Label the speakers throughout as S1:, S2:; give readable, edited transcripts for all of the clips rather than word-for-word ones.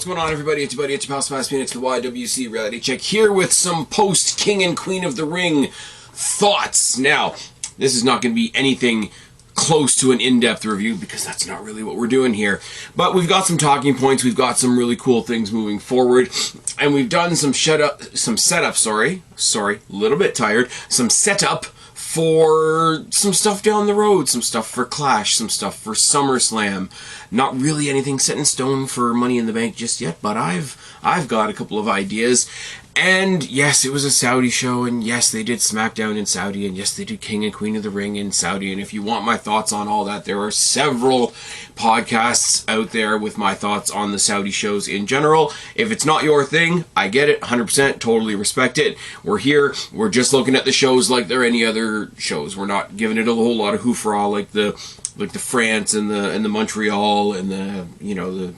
S1: going on, everybody? It's your buddy, it's your pal Spaz, Phoenix, the YWC Reality Check, here with some post-King and Queen of the Ring thoughts. Now, this is not going to be anything close to an in-depth review, because that's not really what we're doing here. But we've got some talking points, we've got some really cool things moving forward, and we've done some setup, a little bit tired, some setup for some stuff down the road, some stuff for Clash, some stuff for SummerSlam. Not really anything set in stone for Money in the Bank just yet, but I've got a couple of ideas. And yes, it was a Saudi show, and yes, they did SmackDown in Saudi, and yes, they did King and Queen of the Ring in Saudi. And if you want my thoughts on all that, there are several podcasts out there with my thoughts on the Saudi shows in general. If it's not your thing, I get it, 100%, totally respect it. We're here, we're just looking at the shows like they're any other shows. We're not giving it a whole lot of hoofra like the France and the Montreal and the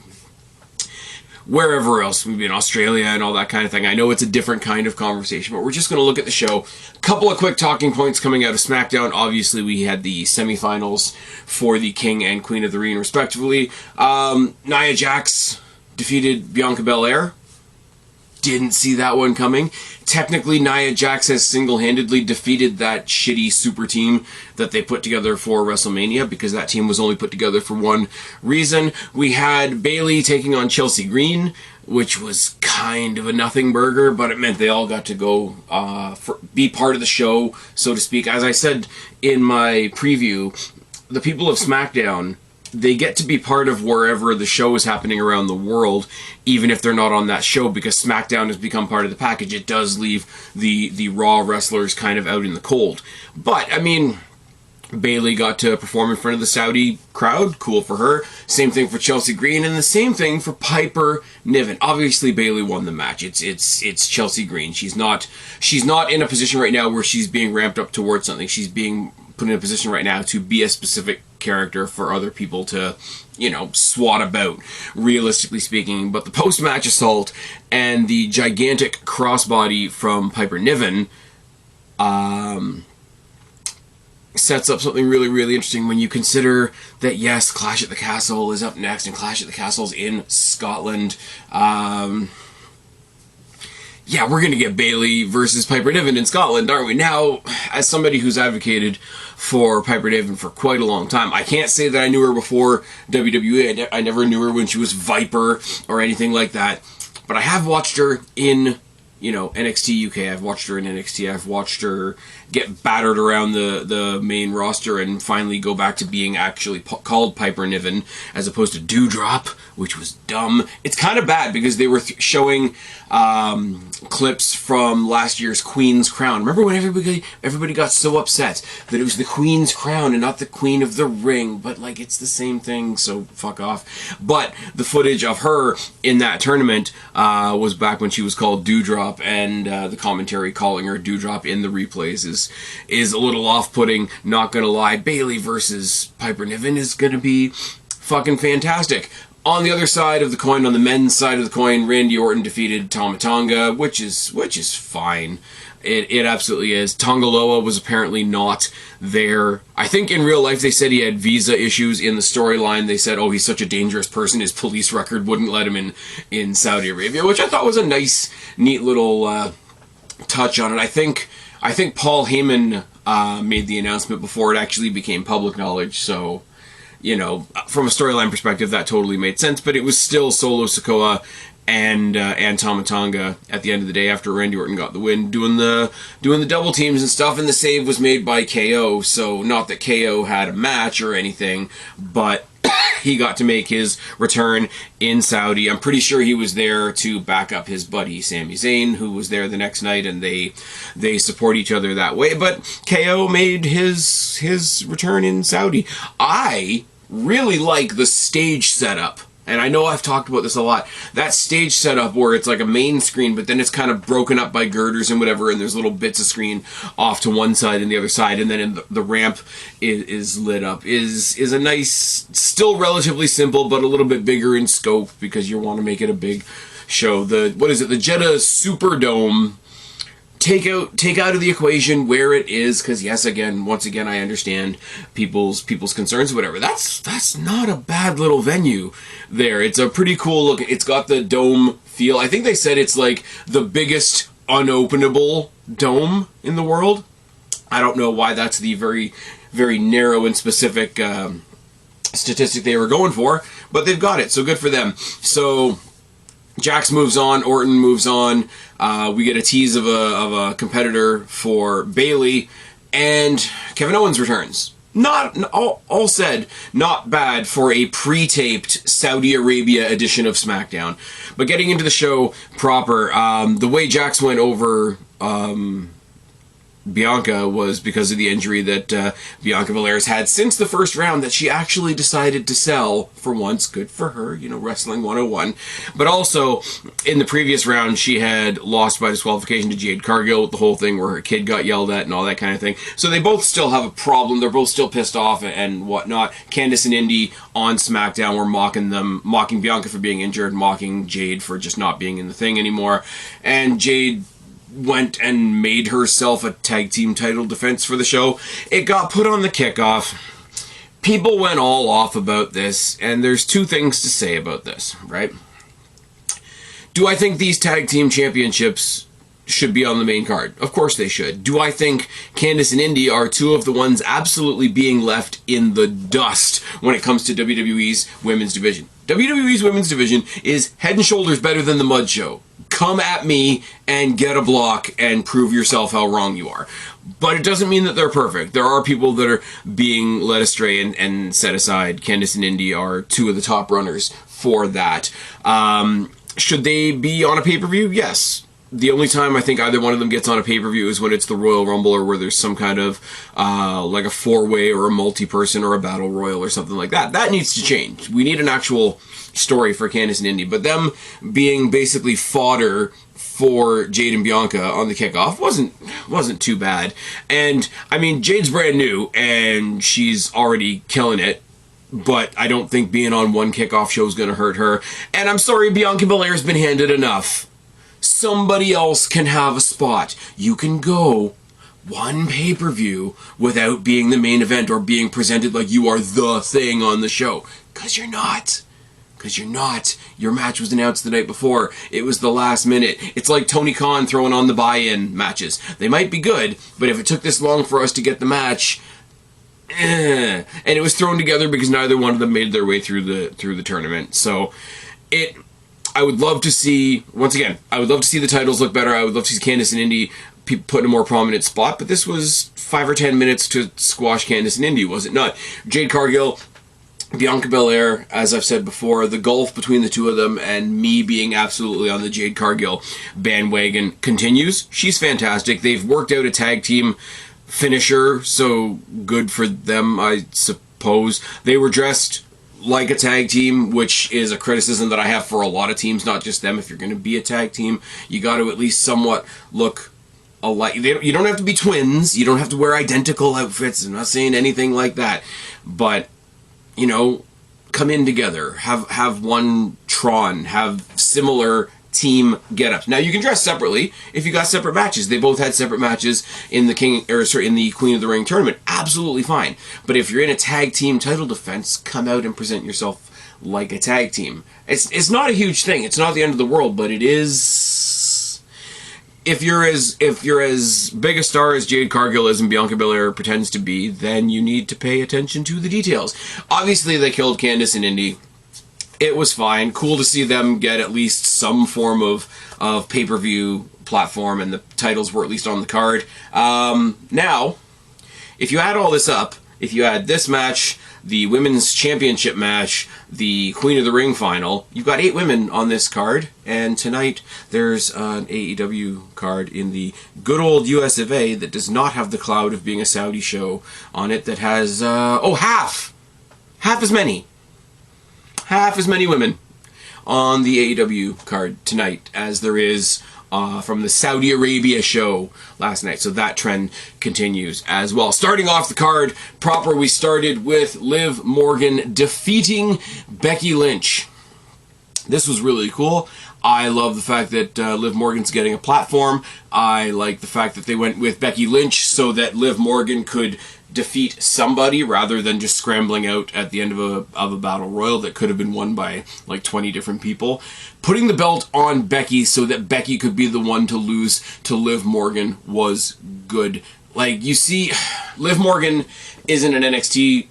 S1: wherever else. We've been Australia and all that kind of thing. I know it's a different kind of conversation, but we're just going to look at the show. Couple of quick talking points coming out of SmackDown. Obviously, we had the semifinals for the King and Queen of the Ring, respectively. Nia Jax defeated Bianca Belair. Didn't see that one coming. Technically, Nia Jax has single-handedly defeated that shitty super team that they put together for WrestleMania, because that team was only put together for one reason. We had Bayley taking on Chelsea Green, which was kind of a nothing burger, but it meant they all got to go be part of the show, so to speak. As I said in my preview, the people of SmackDown, they get to be part of wherever the show is happening around the world, even if they're not on that show, because SmackDown has become part of the package. It does leave the Raw wrestlers kind of out in the cold. But, I mean, Bayley got to perform in front of the Saudi crowd. Cool for her. Same thing for Chelsea Green, and the same thing for Piper Niven. Obviously, Bayley won the match. It's Chelsea Green. She's not in a position right now where she's being ramped up towards something. She's being put in a position right now to be a specific character for other people to, swat about, realistically speaking. But the post-match assault and the gigantic crossbody from Piper Niven sets up something really, really interesting when you consider that, yes, Clash at the Castle is up next, and Clash at the Castle's in Scotland. Yeah, we're going to get Bayley versus Piper Niven in Scotland, aren't we? Now, as somebody who's advocated for Piper Niven for quite a long time, I can't say that I knew her before WWE. I never knew her when she was Viper or anything like that. But I have watched her in, NXT UK. I've watched her in NXT. I've watched her get battered around the main roster and finally go back to being actually called Piper Niven as opposed to Dewdrop, which was dumb. It's kind of bad because they were showing clips from last year's Queen's Crown. Remember when everybody got so upset that it was the Queen's Crown and not the Queen of the Ring? But, it's the same thing, so fuck off. But the footage of her in that tournament was back when she was called Dewdrop, and the commentary calling her Dewdrop in the replays is a little off-putting, not gonna lie. Bayley versus Piper Niven is gonna be fucking fantastic. On the other side of the coin, on the men's side of the coin, Randy Orton defeated Tama Tonga, which is fine. It absolutely is. Tonga Loa was apparently not there. I think in real life they said he had visa issues. In the storyline they said, oh, he's such a dangerous person, his police record wouldn't let him in Saudi Arabia, which I thought was a nice, neat little touch on it. I think Paul Heyman made the announcement before it actually became public knowledge, so, from a storyline perspective, that totally made sense, but it was still Solo Sikoa and Tama Tonga at the end of the day after Randy Orton got the win, doing the double teams and stuff, and the save was made by KO, so not that KO had a match or anything, but he got to make his return in Saudi. I'm pretty sure he was there to back up his buddy Sami Zayn, who was there the next night, and they support each other that way. But KO made his return in Saudi. I really like the stage setup. And I know I've talked about this a lot. That stage setup where it's like a main screen, but then it's kind of broken up by girders and whatever, and there's little bits of screen off to one side and the other side, and then the ramp is lit up, is a nice, still relatively simple, but a little bit bigger in scope because you want to make it a big show. The Jeddah Superdome take out of the equation where it is, because yes, once again, I understand people's concerns, whatever. That's not a bad little venue there. It's a pretty cool look. It's got the dome feel. I think they said it's like the biggest unopenable dome in the world. I don't know why that's the very, very narrow and specific statistic they were going for, but they've got it, so good for them. So Jax moves on, Orton moves on. We get a tease of a competitor for Bayley, and Kevin Owens returns. All said, not bad for a pre-taped Saudi Arabia edition of SmackDown. But getting into the show proper, the way Jax went over Bianca was because of the injury that Bianca Belair's had since the first round that she actually decided to sell for once. Good for her, Wrestling 101. But also, in the previous round, she had lost by disqualification to Jade Cargill with the whole thing where her kid got yelled at and all that kind of thing. So they both still have a problem. They're both still pissed off and whatnot. Candice and Indy on SmackDown were mocking Bianca for being injured, mocking Jade for just not being in the thing anymore. And Jade went and made herself a tag team title defense for the show. It got put on the kickoff. People went all off about this, and there's two things to say about this, right? Do I think these tag team championships should be on the main card? Of course they should. Do I think Candice and Indy are two of the ones absolutely being left in the dust when it comes to WWE's women's division? WWE's women's division is head and shoulders better than the Mud Show. Come at me and get a block and prove yourself how wrong you are. But it doesn't mean that they're perfect. There are people that are being led astray and set aside. Candice and Indy are two of the top runners for that. Should they be on a pay-per-view? Yes. The only time I think either one of them gets on a pay-per-view is when it's the Royal Rumble or where there's some kind of like a four-way or a multi-person or a battle royal or something like that. That needs to change. We need an actual story for Candice and Indy. But them being basically fodder for Jade and Bianca on the kickoff wasn't too bad. And I mean, Jade's brand new and she's already killing it. But I don't think being on one kickoff show is going to hurt her. And I'm sorry, Bianca Belair's been handed enough. Somebody else can have a spot. You can go one pay-per-view without being the main event or being presented like you are the thing on the show. Because you're not. Because you're not. Your match was announced the night before. It was the last minute. It's like Tony Khan throwing on the buy-in matches. They might be good, but if it took this long for us to get the match, and it was thrown together because neither one of them made their way through the tournament. So I would love to see, once again, I would love to see the titles look better. I would love to see Candice and Indy put in a more prominent spot, but this was 5 or 10 minutes to squash Candice and Indy, was it not? Jade Cargill, Bianca Belair, as I've said before, the gulf between the two of them and me being absolutely on the Jade Cargill bandwagon continues. She's fantastic. They've worked out a tag team finisher, so good for them, I suppose. They were dressed like a tag team, which is a criticism that I have for a lot of teams, not just them. If you're going to be a tag team, you got to at least somewhat look alike. You don't have to be twins. You don't have to wear identical outfits. I'm not saying anything like that. But, come in together. Have one Tron. Have similar team get-ups. Now, you can dress separately if you got separate matches. They both had separate matches in the Queen of the Ring tournament. Absolutely fine. But if you're in a tag team title defense, come out and present yourself like a tag team. It's not a huge thing. It's not the end of the world, but it is. If you're as big a star as Jade Cargill is and Bianca Belair pretends to be, then you need to pay attention to the details. Obviously, they killed Candice and Indy. It was fine. Cool to see them get at least some form of pay-per-view platform, and the titles were at least on the card. Now, if you add all this up, if you add this match, the Women's Championship match, the Queen of the Ring final, you've got 8 women on this card, and tonight there's an AEW card in the good old US of A that does not have the cloud of being a Saudi show on it, that has, half as many. Half as many women on the AEW card tonight as there is from the Saudi Arabia show last night. So that trend continues as well. Starting off the card proper, we started with Liv Morgan defeating Becky Lynch. This was really cool. I love the fact that Liv Morgan's getting a platform. I like the fact that they went with Becky Lynch so that Liv Morgan could defeat somebody rather than just scrambling out at the end of a battle royal that could have been won by like 20 different people. Putting the belt on Becky so that Becky could be the one to lose to Liv Morgan was good. Like, you see, Liv Morgan isn't an NXT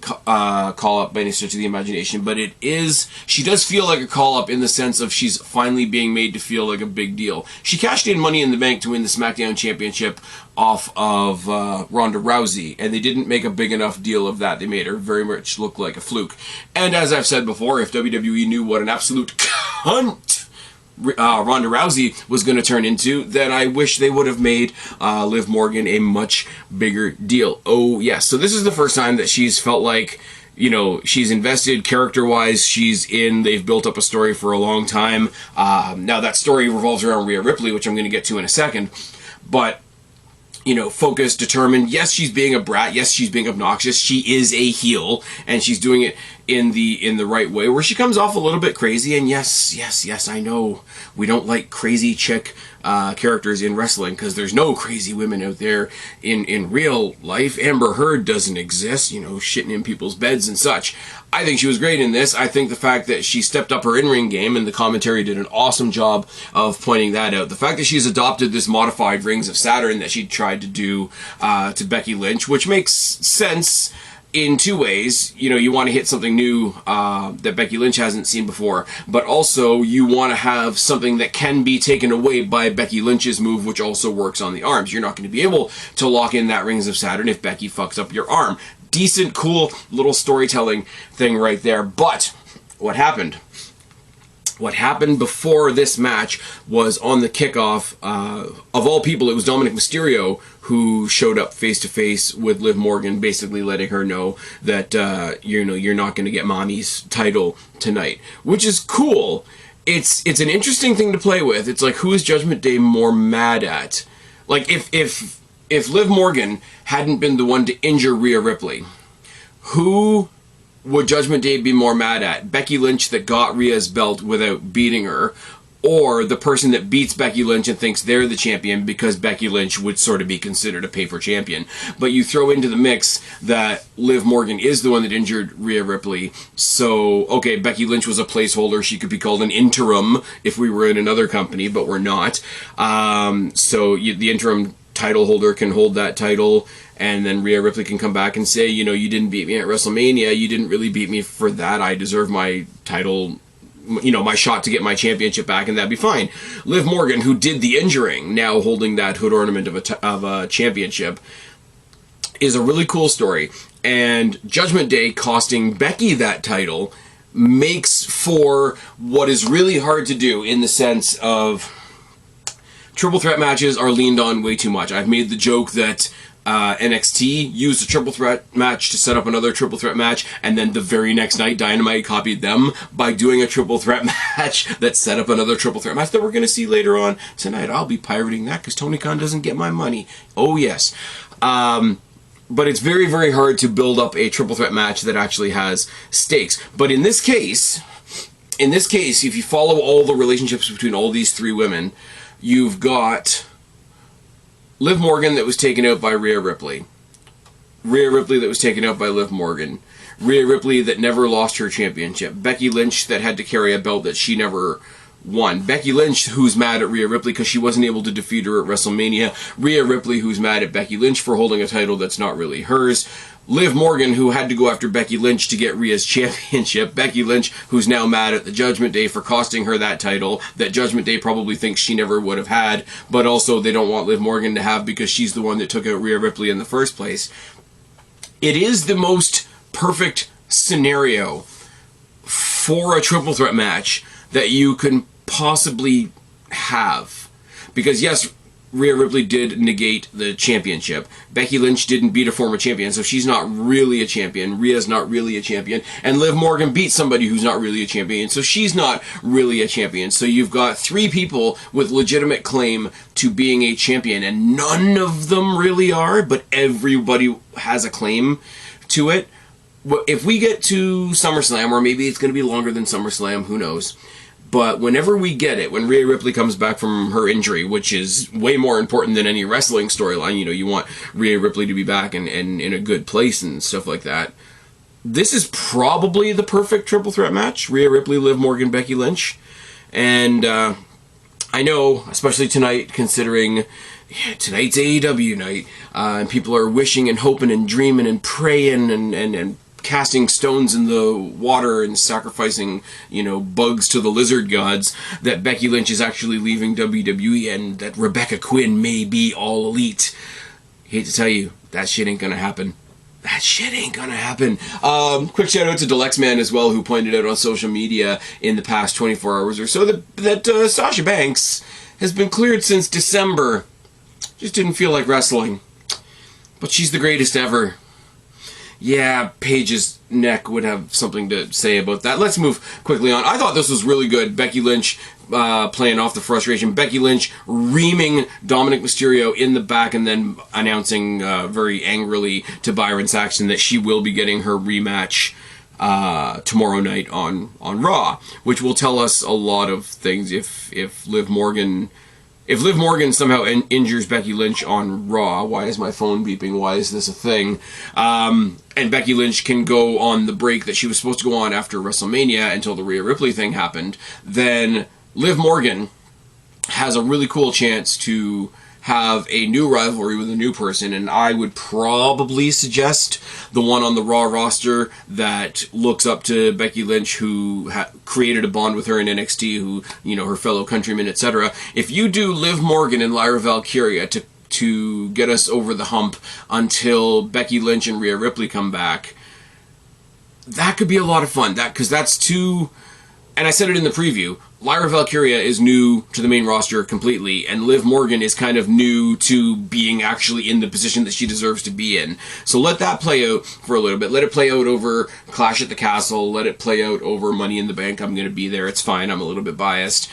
S1: call-up by any stretch of the imagination, but she does feel like a call-up in the sense of she's finally being made to feel like a big deal. She cashed in Money in the Bank to win the SmackDown Championship off of Ronda Rousey, and they didn't make a big enough deal of that. They made her very much look like a fluke. And as I've said before, if WWE knew what an absolute cunt Ronda Rousey was going to turn into, then I wish they would have made Liv Morgan a much bigger deal. Oh, yes. So this is the first time that she's felt like, you know, she's invested character-wise. They've built up a story for a long time. Now that story revolves around Rhea Ripley, which I'm going to get to in a second. But, you know, focused, determined. Yes, she's being a brat. Yes, she's being obnoxious. She is a heel, and she's doing it in the right way, where she comes off a little bit crazy. And yes, I know we don't like crazy chick characters in wrestling because there's no crazy women out there in real life. Amber Heard doesn't exist, you know, shitting in people's beds and such. I think she was great in this. I think the fact that she stepped up her in-ring game, and the commentary did an awesome job of pointing that out. The fact that she's adopted this modified Rings of Saturn that she tried to do to Becky Lynch, which makes sense in two ways. You know, you want to hit something new that Becky Lynch hasn't seen before, but also you want to have something that can be taken away by Becky Lynch's move, which also works on the arms. You're not going to be able to lock in that Rings of Saturn if Becky fucks up your arm. Decent, cool little storytelling thing right there. But what happened? What happened before this match was on the kickoff, of all people, it was Dominic Mysterio who showed up face-to-face with Liv Morgan, basically letting her know that, you're not going to get Mommy's title tonight, which is cool. It's an interesting thing to play with. It's like, who is Judgment Day more mad at? Like, if Liv Morgan hadn't been the one to injure Rhea Ripley, who would Judgment Day be more mad at? Becky Lynch that got Rhea's belt without beating her, or the person that beats Becky Lynch and thinks they're the champion because Becky Lynch would sort of be considered a pay-for champion? But you throw into the mix that Liv Morgan is the one that injured Rhea Ripley, so, okay, Becky Lynch was a placeholder. She could be called an interim if we were in another company, but we're not. The interim title holder can hold that title, and then Rhea Ripley can come back and say, you know, you didn't beat me at WrestleMania, you didn't really beat me for that, I deserve my title, you know, my shot to get my championship back, and that'd be fine. Liv Morgan, who did the injuring, now holding that hood ornament of a championship, is a really cool story. And Judgment Day costing Becky that title makes for what is really hard to do, in the sense of triple threat matches are leaned on way too much. I've made the joke that NXT used a triple threat match to set up another triple threat match, and then the very next night Dynamite copied them by doing a triple threat match that set up another triple threat match that we're going to see later on tonight. I'll be pirating that because Tony Khan doesn't get my money. Oh yes. But it's very, very hard to build up a triple threat match that actually has stakes. But in this case, if you follow all the relationships between all these three women, you've got Liv Morgan that was taken out by Rhea Ripley. Rhea Ripley that was taken out by Liv Morgan. Rhea Ripley that never lost her championship. Becky Lynch that had to carry a belt that she never won. Becky Lynch who's mad at Rhea Ripley because she wasn't able to defeat her at WrestleMania. Rhea Ripley who's mad at Becky Lynch for holding a title that's not really hers. Liv Morgan, who had to go after Becky Lynch to get Rhea's championship. Becky Lynch, who's now mad at the Judgment Day for costing her that title that Judgment Day probably thinks she never would have had, but also they don't want Liv Morgan to have because she's the one that took out Rhea Ripley in the first place. It is the most perfect scenario for a triple threat match that you can possibly have. Because yes, Rhea Ripley did negate the championship. Becky Lynch didn't beat a former champion, so she's not really a champion. Rhea's not really a champion. And Liv Morgan beat somebody who's not really a champion, so she's not really a champion. So you've got three people with legitimate claim to being a champion, and none of them really are, but everybody has a claim to it. If we get to SummerSlam, or maybe it's going to be longer than SummerSlam, who knows, But whenever we get it, when Rhea Ripley comes back from her injury, which is way more important than any wrestling storyline, you know, you want Rhea Ripley to be back and in a good place and stuff like that. This is probably the perfect triple threat match. Rhea Ripley, Liv Morgan, Becky Lynch. And I know, especially tonight, considering tonight's AEW night, and people are wishing and hoping and dreaming and praying and casting stones in the water and sacrificing, you know, bugs to the lizard gods, that Becky Lynch is actually leaving WWE and that Rebecca Quinn may be All Elite. Hate to tell you, that shit ain't gonna happen. That shit ain't gonna happen. Quick shout out to Delexman as well, who pointed out on social media in the past 24 hours or so that Sasha Banks has been cleared since December. Just didn't feel like wrestling. But she's the greatest ever. Yeah, Paige's neck would have something to say about that. Let's move quickly on. I thought this was really good. Becky Lynch playing off the frustration. Becky Lynch reaming Dominic Mysterio in the back and then announcing very angrily to Byron Saxton that she will be getting her rematch tomorrow night on Raw, which will tell us a lot of things. If Liv Morgan somehow injures Becky Lynch on Raw, why is my phone beeping? Why is this a thing? And Becky Lynch can go on the break that she was supposed to go on after WrestleMania until the Rhea Ripley thing happened, then Liv Morgan has a really cool chance to have a new rivalry with a new person, and I would probably suggest the one on the Raw roster that looks up to Becky Lynch, who created a bond with her in NXT, who, you know, her fellow countrymen, etc. If you do Liv Morgan and Lyra Valkyria to get us over the hump until Becky Lynch and Rhea Ripley come back, that could be a lot of fun. Because that's two, and I said it in the preview, Lyra Valkyria is new to the main roster completely, and Liv Morgan is kind of new to being actually in the position that she deserves to be in. So let that play out for a little bit. Let it play out over Clash at the Castle. Let it play out over Money in the Bank. I'm going to be there. It's fine. I'm a little bit biased.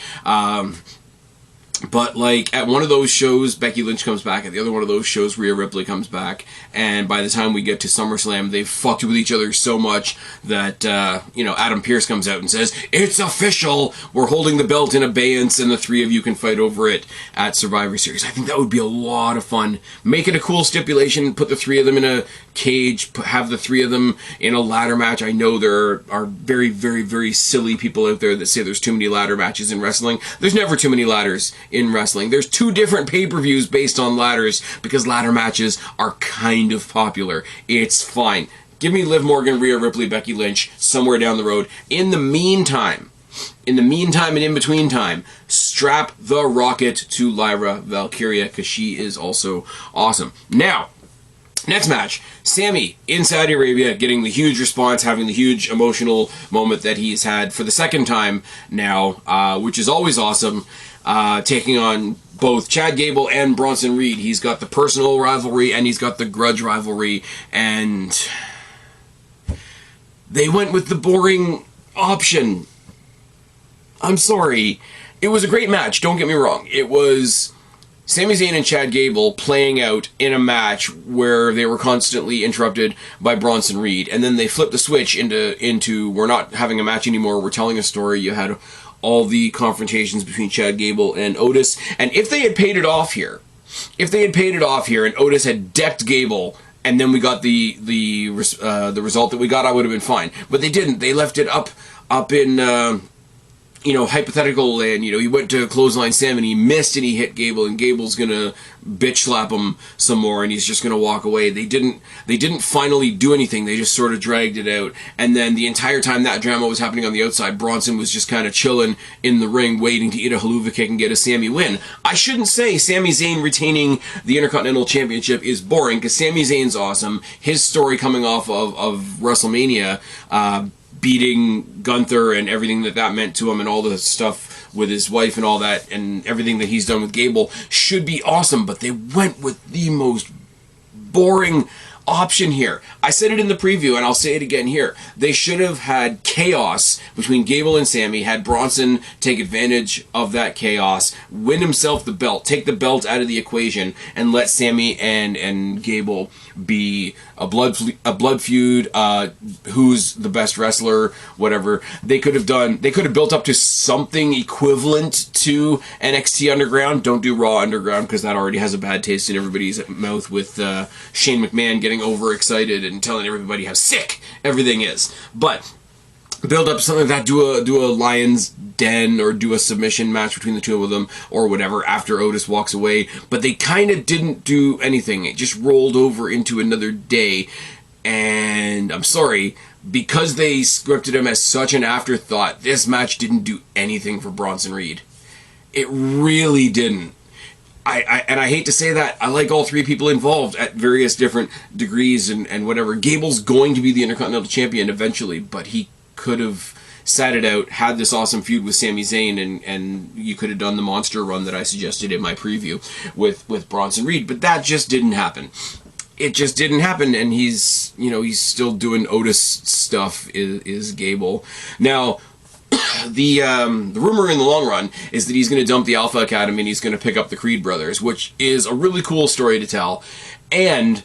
S1: But, like, at one of those shows, Becky Lynch comes back. At the other one of those shows, Rhea Ripley comes back. And by the time we get to SummerSlam, they've fucked with each other so much that, you know, Adam Pearce comes out and says, "It's official! We're holding the belt in abeyance, and the three of you can fight over it at Survivor Series." I think that would be a lot of fun. Make it a cool stipulation. Put the three of them in a cage. Have the three of them in a ladder match. I know there are very, very, very silly people out there that say there's too many ladder matches in wrestling. There's never too many ladders in wrestling. There's 2 different pay-per-views based on ladders because ladder matches are kind of popular. It's fine. Give me Liv Morgan, Rhea Ripley, Becky Lynch somewhere down the road. In the meantime and in between time, strap the rocket to Lyra Valkyria because she is also awesome. Now, next match, Sami in Saudi Arabia getting the huge response, having the huge emotional moment that he's had for the second time now, which is always awesome. Taking on both Chad Gable and Bronson Reed. He's got the personal rivalry and he's got the grudge rivalry, and they went with the boring option. I'm sorry. It was a great match, don't get me wrong. It was Sami Zayn and Chad Gable playing out in a match where they were constantly interrupted by Bronson Reed, and then they flipped the switch into we're not having a match anymore, we're telling a story. You had all the confrontations between Chad Gable and Otis, and if they had paid it off here and Otis had decked Gable, and then we got the result that we got, I would have been fine. But they didn't. They left it up in hypothetical land. You know, he went to clothesline Sam and he missed and he hit Gable, and Gable's gonna bitch slap him some more and he's just gonna walk away. They didn't finally do anything. They just sort of dragged it out. And then the entire time that drama was happening on the outside, Bronson was just kind of chilling in the ring, waiting to eat a haluva kick and get a Sami win. I shouldn't say Sami Zayn retaining the Intercontinental Championship is boring, because Sami Zayn's awesome. His story coming off of WrestleMania, beating Gunther and everything that meant to him, and all the stuff with his wife and all that, and everything that he's done with Gable should be awesome, but they went with the most boring option here. I said it in the preview and I'll say it again here. They should have had chaos between Gable and Sami, had Bronson take advantage of that chaos, win himself the belt, take the belt out of the equation, and let Sami and Gable be a blood feud, who's the best wrestler, whatever. They could have built up to something equivalent to NXT Underground. Don't do Raw Underground, because that already has a bad taste in everybody's mouth with Shane McMahon getting overexcited and telling everybody how sick everything is. But build up something like that, do a Lion's Den, or do a submission match between the two of them, or whatever, after Otis walks away. But they kind of didn't do anything. It just rolled over into another day. And I'm sorry, because they scripted him as such an afterthought, this match didn't do anything for Bronson Reed. It really didn't. And I hate to say that. I like all three people involved at various different degrees and whatever. Gable's going to be the Intercontinental Champion eventually, but he could have sat it out, had this awesome feud with Sami Zayn, and you could have done the monster run that I suggested in my preview with Bronson Reed. But that just didn't happen. It just didn't happen, and he's still doing Otis stuff, is Gable. Now, the rumor in the long run is that he's going to dump the Alpha Academy and he's going to pick up the Creed brothers, which is a really cool story to tell. And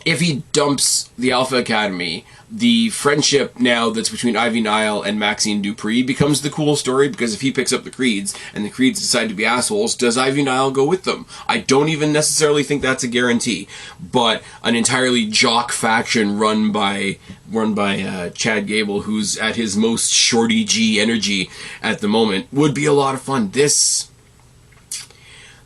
S1: if he dumps the Alpha Academy, the friendship now that's between Ivy Nile and Maxine Dupree becomes the cool story, because if he picks up the Creeds and the Creeds decide to be assholes, does Ivy Nile go with them? I don't even necessarily think that's a guarantee, but an entirely jock faction run by Chad Gable, who's at his most Shorty G energy at the moment, would be a lot of fun.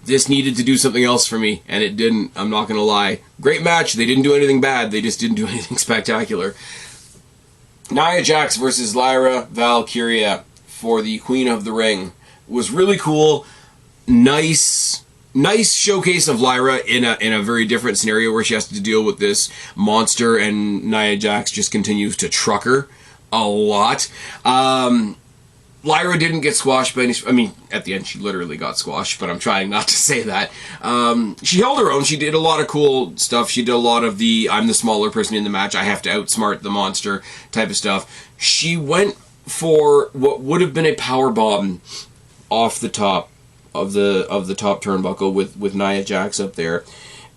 S1: This needed to do something else for me, and it didn't. I'm not going to lie. Great match. They didn't do anything bad. They just didn't do anything spectacular. Nia Jax versus Lyra Valkyria for the Queen of the Ring was really cool. Nice showcase of Lyra in a very different scenario where she has to deal with this monster, and Nia Jax just continues to truck her a lot. Lyra didn't get squashed by any... I mean, at the end she literally got squashed, but I'm trying not to say that. She held her own. She did a lot of cool stuff. She did a lot of the I'm the smaller person in the match, I have to outsmart the monster type of stuff. She went for what would have been a powerbomb off the top of the top turnbuckle with Nia Jax up there.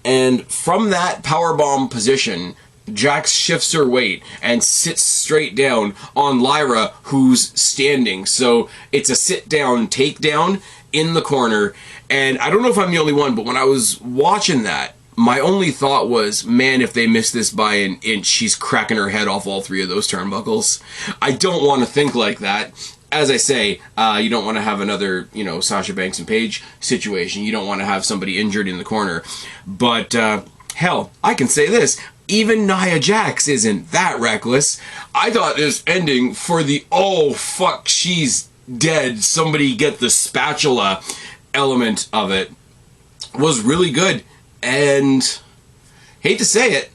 S1: And from that powerbomb position, Jax shifts her weight and sits straight down on Lyra, who's standing. So it's a sit-down takedown in the corner. And I don't know if I'm the only one, but when I was watching that, my only thought was, man, if they miss this by an inch, she's cracking her head off all three of those turnbuckles. I don't want to think like that. As I say, you don't want to have another, Sasha Banks and Paige situation. You don't want to have somebody injured in the corner. But, hell, I can say this. Even Nia Jax isn't that reckless. I thought this ending for the, oh, fuck, she's dead, somebody get the spatula element of it was really good. And, hate to say it,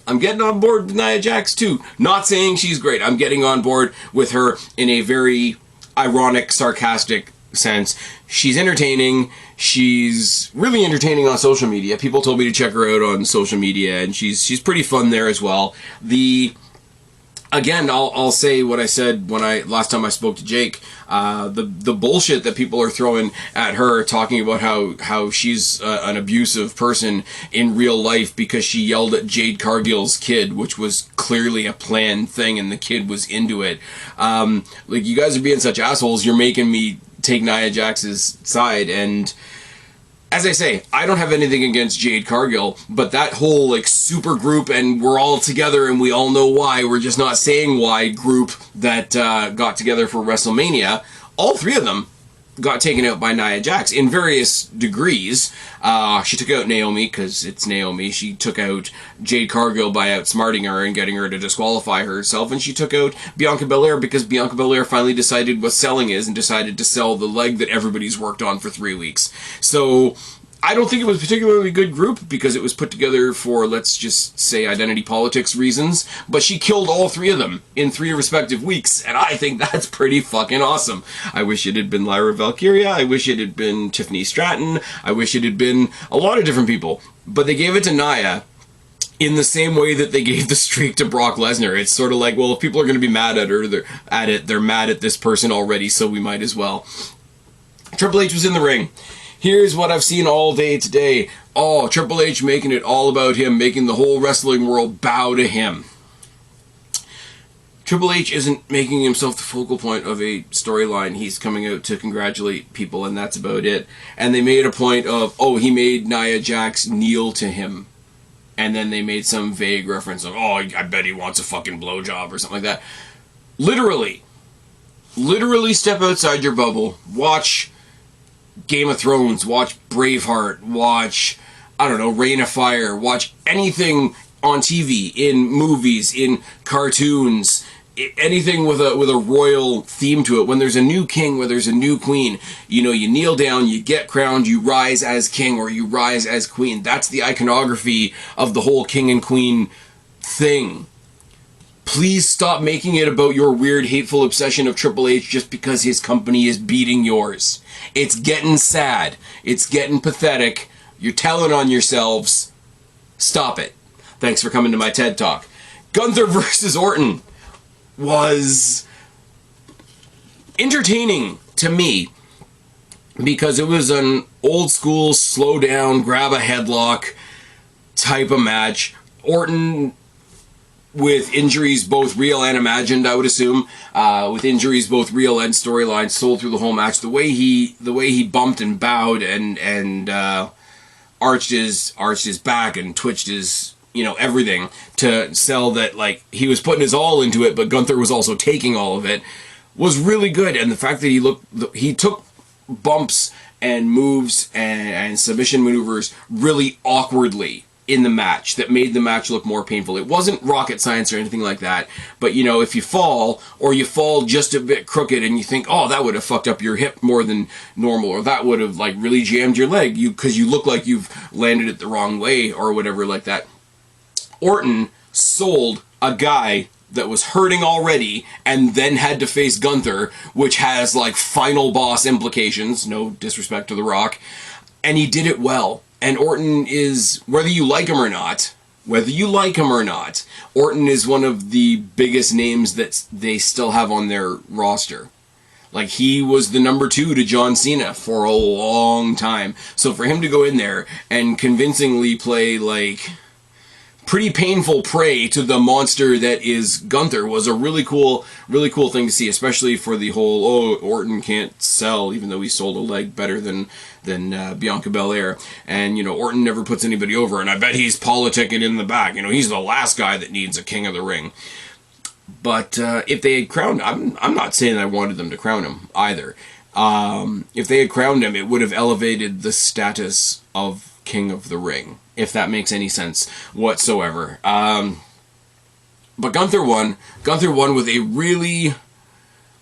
S1: I'm getting on board with Nia Jax too. Not saying she's great. I'm getting on board with her in a very ironic, sarcastic sense. She's entertaining. She's really entertaining on social media. People told me to check her out on social media, and she's pretty fun there as well. Again, I'll say what I said when last time I spoke to Jake. The bullshit that people are throwing at her, talking about how she's an abusive person in real life because she yelled at Jade Cargill's kid, which was clearly a planned thing, and the kid was into it. Like, you guys are being such assholes. You're making me take Nia Jax's side, and as I say, I don't have anything against Jade Cargill, but that whole, super group, and we're all together and we all know why, we're just not saying why group that got together for WrestleMania, all three of them got taken out by Nia Jax in various degrees. She took out Naomi because it's Naomi. She took out Jade Cargill by outsmarting her and getting her to disqualify herself. And she took out Bianca Belair because Bianca Belair finally decided what selling is and decided to sell the leg that everybody's worked on for 3 weeks. So I don't think it was a particularly good group because it was put together for, let's just say, identity politics reasons, but she killed all three of them in 3 respective weeks, and I think that's pretty fucking awesome. I wish it had been Lyra Valkyria, I wish it had been Tiffany Stratton, I wish it had been a lot of different people, but they gave it to Nia in the same way that they gave the streak to Brock Lesnar. It's sort of like, well, if people are going to be mad at her, they're mad at this person already, so we might as well. Triple H was in the ring. Here's what I've seen all day today. Oh, Triple H making it all about him, making the whole wrestling world bow to him. Triple H isn't making himself the focal point of a storyline. He's coming out to congratulate people, and that's about it. And they made a point of, oh, he made Nia Jax kneel to him. And then they made some vague reference of, oh, I bet he wants a fucking blowjob or something like that. Literally step outside your bubble. Watch Game of Thrones. Watch Braveheart. Watch, I don't know, Reign of Fire. Watch anything on TV, in movies, in cartoons, anything with a royal theme to it. When there's a new king, when there's a new queen, you know, you kneel down, you get crowned, you rise as king or you rise as queen. That's the iconography of the whole king and queen thing. Please stop making it about your weird, hateful obsession of Triple H just because his company is beating yours. It's getting sad. It's getting pathetic. You're telling on yourselves. Stop it. Thanks for coming to my TED Talk. Gunther versus Orton was entertaining to me because it was an old school, slow down, grab a headlock type of match. Orton, with injuries both real and imagined, I would assume, with injuries both real and storyline, sold through the whole match. The way he bumped and bowed and arched his back and twitched his, you know, everything to sell that, like, he was putting his all into it, but Gunther was also taking all of it, was really good. And the fact that he took bumps and moves and submission maneuvers really awkwardly in the match that made the match look more painful. It wasn't rocket science or anything like that, but, you know, if you fall, or you fall just a bit crooked and you think, oh, that would have fucked up your hip more than normal, or that would have, like, really jammed your leg because you look like you've landed it the wrong way or whatever like that. Orton sold a guy that was hurting already and then had to face Gunther, which has, like, final boss implications, no disrespect to The Rock, and he did it well. And Orton is, whether you like him or not, Orton is one of the biggest names that they still have on their roster. Like, he was the number 2 to John Cena for a long time. So for him to go in there and convincingly play, like, pretty painful prey to the monster that is Gunther was a really cool thing to see, especially for the whole, oh, Orton can't sell, even though he sold a leg better than Bianca Belair. And, you know, Orton never puts anybody over, and I bet he's politicking in the back. You know, he's the last guy that needs a King of the Ring. But if they had crowned him, I'm not saying I wanted them to crown him either. If they had crowned him, it would have elevated the status of King of the Ring, if that makes any sense whatsoever. But Gunther won. Gunther won with a really...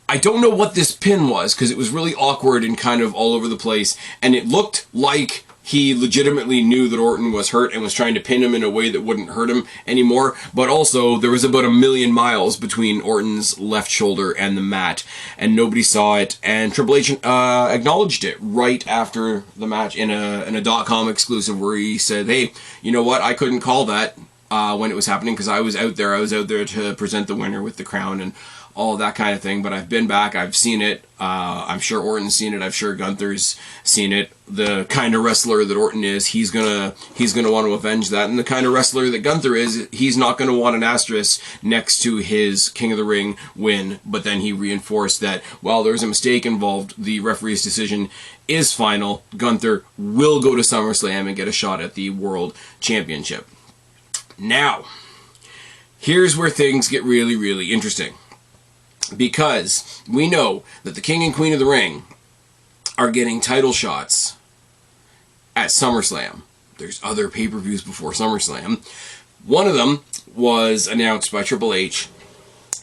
S1: I don't know what this pin was, because it was really awkward and kind of all over the place, and it looked like he legitimately knew that Orton was hurt and was trying to pin him in a way that wouldn't hurt him anymore, but also there was about 1,000,000 miles between Orton's left shoulder and the mat, and nobody saw it, and Triple H acknowledged it right after the match in a .com exclusive where he said, hey, you know what, I couldn't call that when it was happening because I was out there to present the winner with the crown and all that kind of thing, but I've been back, I've seen it, I'm sure Orton's seen it, I'm sure Gunther's seen it. The kind of wrestler that Orton is, he's gonna want to avenge that, and the kind of wrestler that Gunther is, he's not gonna want an asterisk next to his King of the Ring win, but then he reinforced that while there's a mistake involved, the referee's decision is final. Gunther will go to SummerSlam and get a shot at the World Championship. Now, here's where things get really, really interesting. Because we know that the King and Queen of the Ring are getting title shots at SummerSlam. There's other pay-per-views before SummerSlam. One of them was announced by Triple H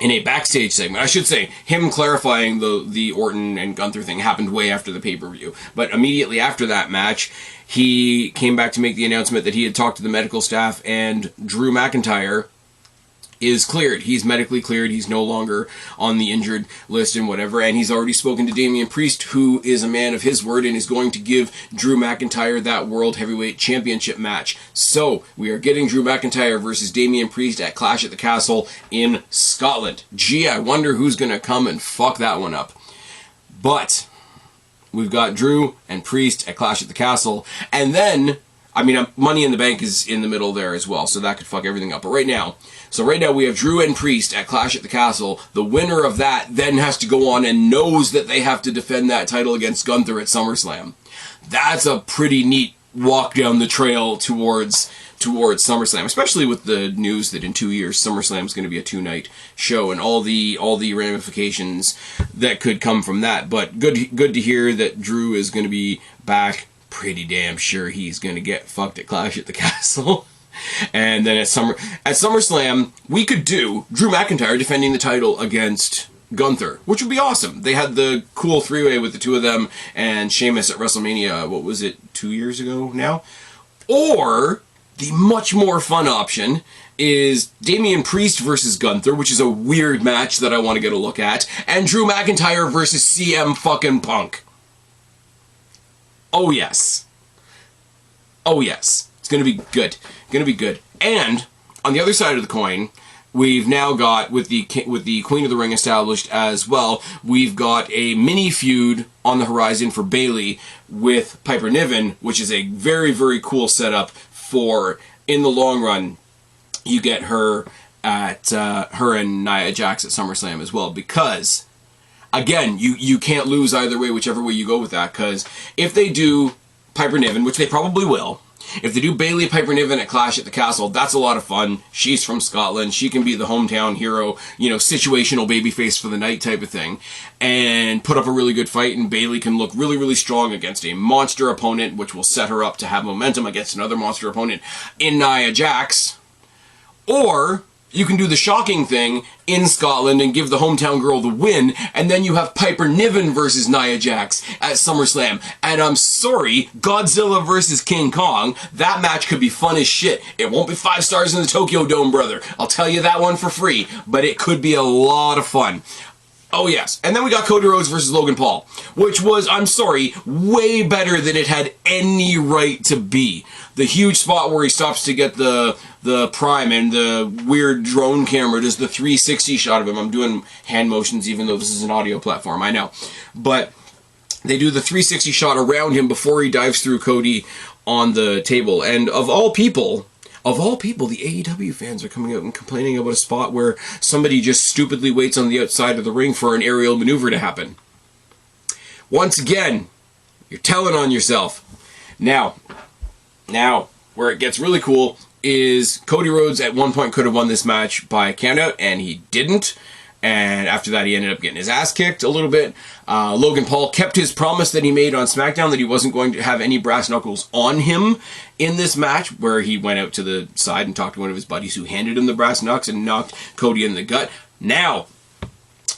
S1: in a backstage segment. I should say, him clarifying the Orton and Gunther thing happened way after the pay-per-view. But immediately after that match, he came back to make the announcement that he had talked to the medical staff, and Drew McINTYRE is cleared. He's medically cleared. He's no longer on the injured list and whatever. And he's already spoken to Damian Priest, who is a man of his word and is going to give Drew McINTYRE that World Heavyweight Championship match. So we are getting Drew McINTYRE versus Damian Priest at Clash at the Castle in Scotland. Gee, I wonder who's going to come and fuck that one up. But we've got Drew and Priest at Clash at the Castle. And then I mean, Money in the Bank is in the middle there as well, so that could fuck everything up. But right now we have Drew and Priest at Clash at the Castle. The winner of that then has to go on and knows that they have to defend that title against Gunther at SummerSlam. That's a pretty neat walk down the trail towards SummerSlam, especially with the news that in 2 years SummerSlam is going to be a 2-night show and all the ramifications that could come from that. But good to hear that Drew is going to be back. Pretty damn sure he's going to get fucked at Clash at the Castle. And then at SummerSlam, we could do Drew McINTYRE defending the title against Gunther, which would be awesome. They had the cool 3-way with the two of them and Sheamus at WrestleMania, what was it, 2 years ago now? Or the much more fun option is Damian Priest versus Gunther, which is a weird match that I want to get a look at, and Drew McINTYRE versus CM fucking Punk. Oh yes. Oh yes. It's gonna be good. Gonna be good. And on the other side of the coin, we've now got, with the Queen of the Ring established as well, we've got a mini feud on the horizon for Bayley with Piper Niven, which is a very, very cool setup for, in the long run, you get her at her and Nia Jax at SummerSlam as well, because again, you can't lose either way, whichever way you go with that, because if they do Piper Niven, which they probably will, if they do Bayley Piper Niven at Clash at the Castle, that's a lot of fun. She's from Scotland. She can be the hometown hero, you know, situational babyface for the night type of thing, and put up a really good fight, and Bayley can look really, really strong against a monster opponent, which will set her up to have momentum against another monster opponent in Nia Jax. Or you can do the shocking thing in Scotland and give the hometown girl the win, and then you have Piper Niven versus Nia Jax at SummerSlam. And I'm sorry, Godzilla versus King Kong, that match could be fun as shit. It won't be 5 stars in the Tokyo Dome, brother. I'll tell you that one for free, but it could be a lot of fun. Oh yes, and then we got Cody Rhodes versus Logan Paul, which was, I'm sorry, way better than it had any right to be. The huge spot where he stops to get the prime and the weird drone camera does the 360 shot of him. I'm doing hand motions even though this is an audio platform, I know. But they do the 360 shot around him before he dives through Cody on the table. And of all people, the AEW fans are coming out and complaining about a spot where somebody just stupidly waits on the outside of the ring for an aerial maneuver to happen. Once again, you're telling on yourself. Now, where it gets really cool is Cody Rhodes at one point could have won this match by countout, and he didn't. And after that, he ended up getting his ass kicked a little bit. Logan Paul kept his promise that he made on SmackDown that he wasn't going to have any brass knuckles on him in this match, where he went out to the side and talked to one of his buddies who handed him the brass knucks and knocked Cody in the gut. Now,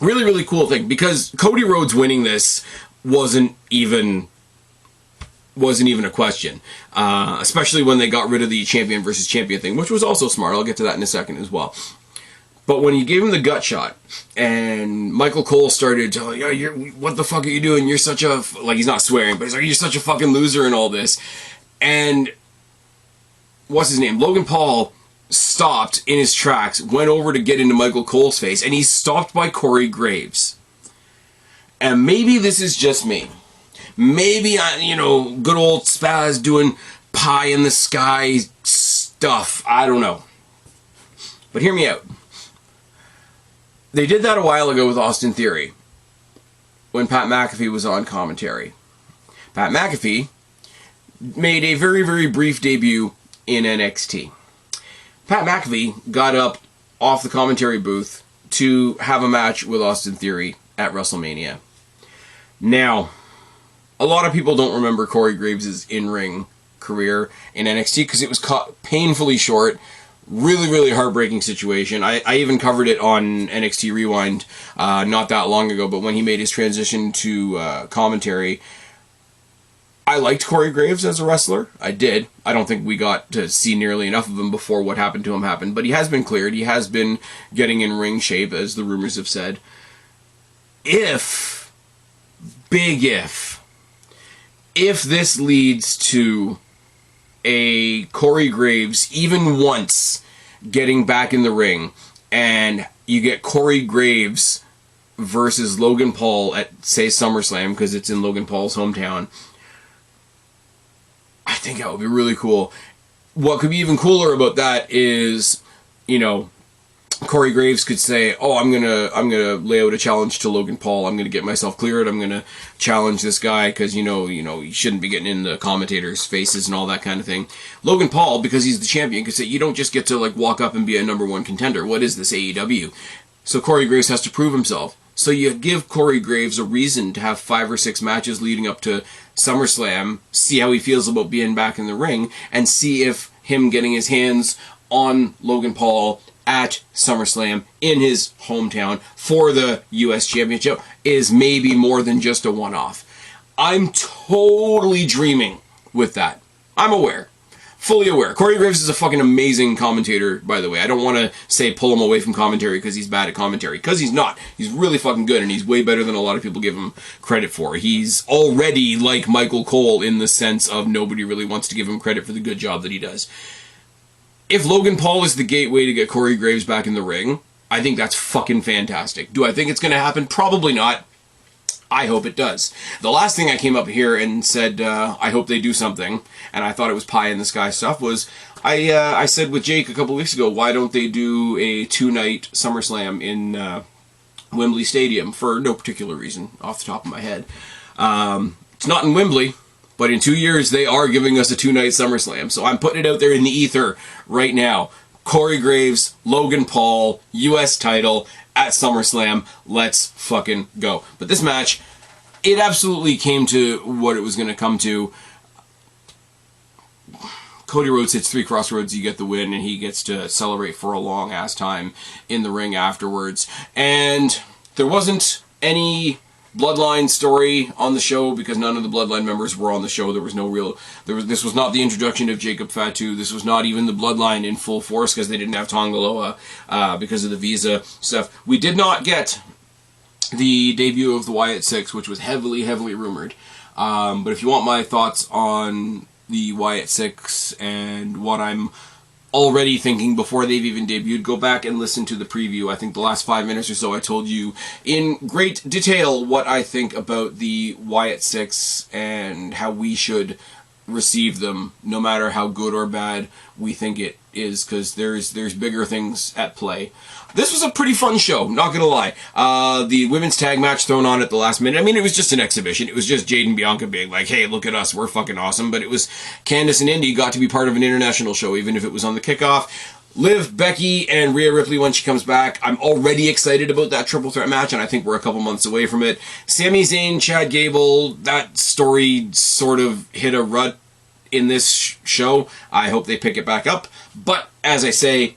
S1: really, really cool thing, because Cody Rhodes winning this wasn't even a question, especially when they got rid of the champion versus champion thing, which was also smart. I'll get to that in a second as well. But when you gave him the gut shot, and Michael Cole started to, yeah, what the fuck are you doing? You're such a, like, he's not swearing, but he's like, you're such a fucking loser and all this. And what's his name? Logan Paul stopped in his tracks, went over to get into Michael Cole's face, and he's stopped by Corey Graves. And maybe this is just me. Maybe, good old Spaz doing pie in the sky stuff. I don't know. But hear me out. They did that a while ago with Austin Theory, when Pat McAfee was on commentary. Pat McAfee made a very, very brief debut in NXT. Pat McAfee got up off the commentary booth to have a match with Austin Theory at WrestleMania. Now, a lot of people don't remember Corey Graves' in-ring career in NXT because it was cut painfully short. Really, really heartbreaking situation. I even covered it on NXT Rewind not that long ago, but when he made his transition to commentary, I liked Corey Graves as a wrestler. I did. I don't think we got to see nearly enough of him before what happened to him happened, but he has been cleared. He has been getting in ring shape, as the rumors have said. If this leads to a Corey Graves even once getting back in the ring, and you get Corey Graves versus Logan Paul at, say, SummerSlam, because it's in Logan Paul's hometown, I think that would be really cool. What could be even cooler about that is, you know, Corey Graves could say, "Oh, I'm gonna lay out a challenge to Logan Paul. I'm gonna get myself cleared. I'm gonna challenge this guy because you know, you shouldn't be getting in the commentators' faces and all that kind of thing." Logan Paul, because he's the champion, could say, "You don't just get to like walk up and be a #1 contender. What is this, AEW?" So Corey Graves has to prove himself. So you give Corey Graves a reason to have 5 or 6 matches leading up to SummerSlam, see how he feels about being back in the ring, and see if him getting his hands on Logan Paul at SummerSlam in his hometown for the U.S. Championship is maybe more than just a one-off. I'm totally dreaming with that. I'm aware. Fully aware. Corey Graves is a fucking amazing commentator, by the way. I don't want to say pull him away from commentary because he's bad at commentary, because he's not. He's really fucking good, and he's way better than a lot of people give him credit for. He's already like Michael Cole in the sense of nobody really wants to give him credit for the good job that he does. If Logan Paul is the gateway to get Corey Graves back in the ring, I think that's fucking fantastic. Do I think it's going to happen? Probably not. I hope it does. The last thing I came up here and said, I hope they do something, and I thought it was pie in the sky stuff, was I said with Jake a couple weeks ago, why don't they do a 2-night SummerSlam in Wembley Stadium for no particular reason, off the top of my head. It's not in Wembley. But in 2 years, they are giving us a 2-night SummerSlam. So I'm putting it out there in the ether right now. Corey Graves, Logan Paul, U.S. title at SummerSlam. Let's fucking go. But this match, it absolutely came to what it was going to come to. Cody Rhodes hits 3 crossroads, you get the win, and he gets to celebrate for a long-ass time in the ring afterwards. And there wasn't any Bloodline story on the show because none of the Bloodline members were on the show. There was no real... This was not the introduction of Jacob Fatu. This was not even the Bloodline in full force because they didn't have Tonga Loa because of the visa stuff. We did not get the debut of the Wyatt Six, which was heavily, heavily rumored. But if you want my thoughts on the Wyatt Six and what I'm already thinking before they've even debuted, go back and listen to the preview. I think the last 5 minutes or so I told you in great detail what I think about the Wyatt Six and how we should receive them, no matter how good or bad we think it is, because there's bigger things at play. This was a pretty fun show, not gonna lie. The women's tag match thrown on at the last minute. I mean, it was just an exhibition. It was just Jade and Bianca being like, hey, look at us, we're fucking awesome. But it was Candice and Indy got to be part of an international show, even if it was on the kickoff. Liv, Becky, and Rhea Ripley when she comes back. I'm already excited about that triple threat match, and I think we're a couple months away from it. Sami Zayn, Chad Gable, that story sort of hit a rut in this show. I hope they pick it back up. But, as I say,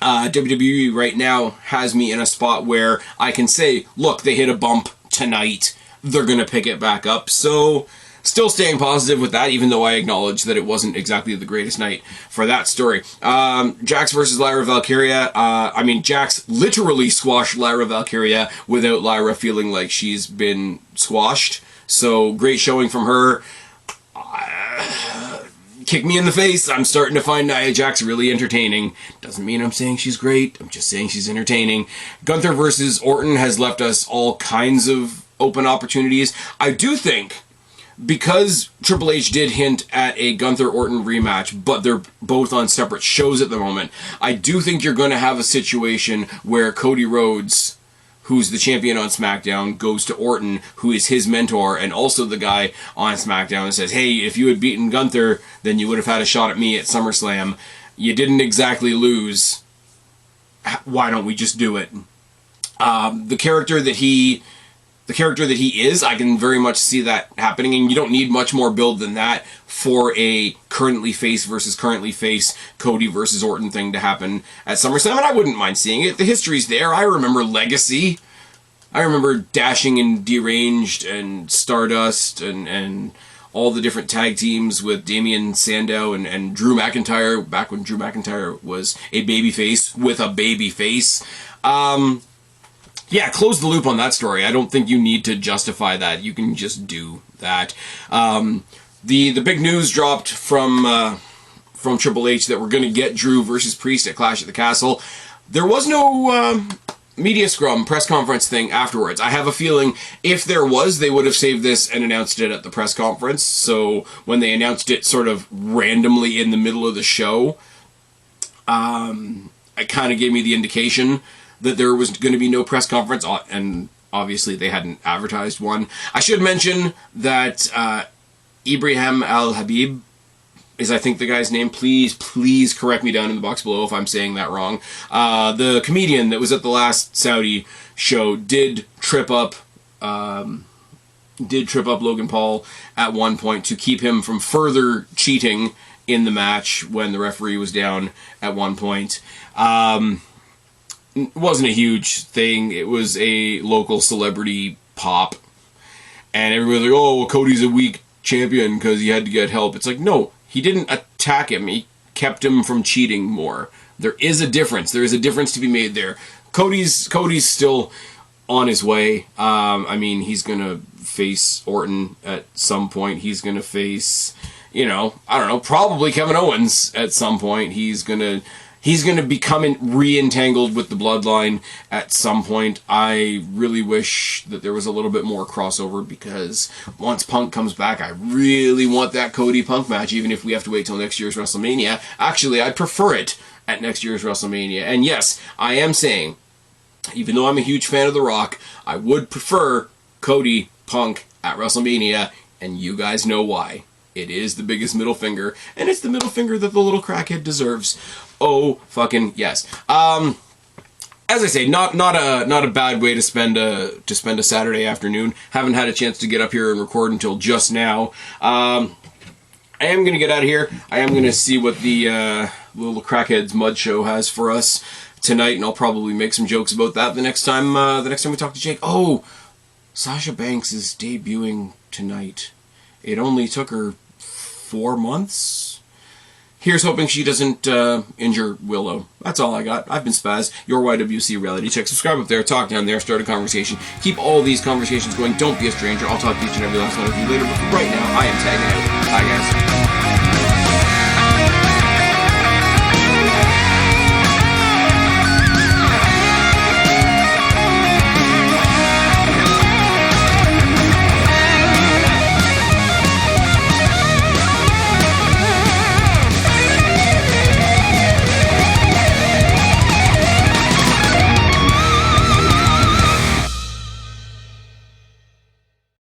S1: WWE right now has me in a spot where I can say, look, they hit a bump tonight. They're going to pick it back up. So, still staying positive with that, even though I acknowledge that it wasn't exactly the greatest night for that story. Jax versus Lyra Valkyria. I mean, Jax literally squashed Lyra Valkyria without Lyra feeling like she's been squashed. So, great showing from her. Kick me in the face. I'm starting to find Nia Jax really entertaining. Doesn't mean I'm saying she's great. I'm just saying she's entertaining. Gunther versus Orton has left us all kinds of open opportunities. I do think, because Triple H did hint at a Gunther-Orton rematch, but they're both on separate shows at the moment, I do think you're going to have a situation where Cody Rhodes, who's the champion on SmackDown, goes to Orton, who is his mentor and also the guy on SmackDown, and says, hey, if you had beaten Gunther, then you would have had a shot at me at SummerSlam. You didn't exactly lose. Why don't we just do it? The character that he is, I can very much see that happening, and you don't need much more build than that for a currently face versus currently face Cody versus Orton thing to happen at SummerSlam, and I wouldn't mind seeing it. The history's there. I remember Legacy. I remember Dashing and Deranged and Stardust and all the different tag teams with Damian Sandow and Drew McINTYre, back when Drew McINTYre was a babyface with a babyface. Yeah, close the loop on that story. I don't think you need to justify that. You can just do that. The big news dropped from Triple H that we're going to get Drew versus Priest at Clash at the Castle. There was no media scrum, press conference thing afterwards. I have a feeling if there was, they would have saved this and announced it at the press conference. So when they announced it sort of randomly in the middle of the show, it kind of gave me the indication that there was going to be no press conference, and obviously they hadn't advertised one. I should mention that Ibrahim Al-Habib is, I think, the guy's name. Please correct me down in the box below if I'm saying that wrong. The comedian that was at the last Saudi show did trip up Logan Paul at one point to keep him from further cheating in the match when the referee was down at one point. It wasn't a huge thing. It was a local celebrity pop. And everybody's like, oh, well, Cody's a weak champion because he had to get help. It's like, no, he didn't attack him. He kept him from cheating more. There is a difference. There is a difference to be made there. Cody's still on his way. I mean, he's going to face Orton at some point. He's going to face, I don't know, probably Kevin Owens at some point. He's going to become re-entangled with the bloodline at some point. I really wish that there was a little bit more crossover, because once Punk comes back, I really want that Cody-Punk match, even if we have to wait till next year's WrestleMania. Actually, I'd prefer it at next year's WrestleMania. And yes, I am saying, even though I'm a huge fan of The Rock, I would prefer Cody-Punk at WrestleMania, and you guys know why. It is the biggest middle finger, and it's the middle finger that the little crackhead deserves. Oh, fucking yes. As I say, not a bad way to spend a Saturday afternoon. Haven't had a chance to get up here and record until just now. I am gonna get out of here. I am gonna see what the little crackheads mud show has for us tonight, and I'll probably make some jokes about that the next time we talk to Jake. Oh, Sasha Banks is debuting tonight. It only took her 4 months. Here's hoping she doesn't injure Willow. That's all I got. I've been Spaz, your YWC reality check. Subscribe up there, talk down there, start a conversation. Keep all these conversations going. Don't be a stranger. I'll talk to each and every last one of you later. But right now, I am tagging out. Bye, guys.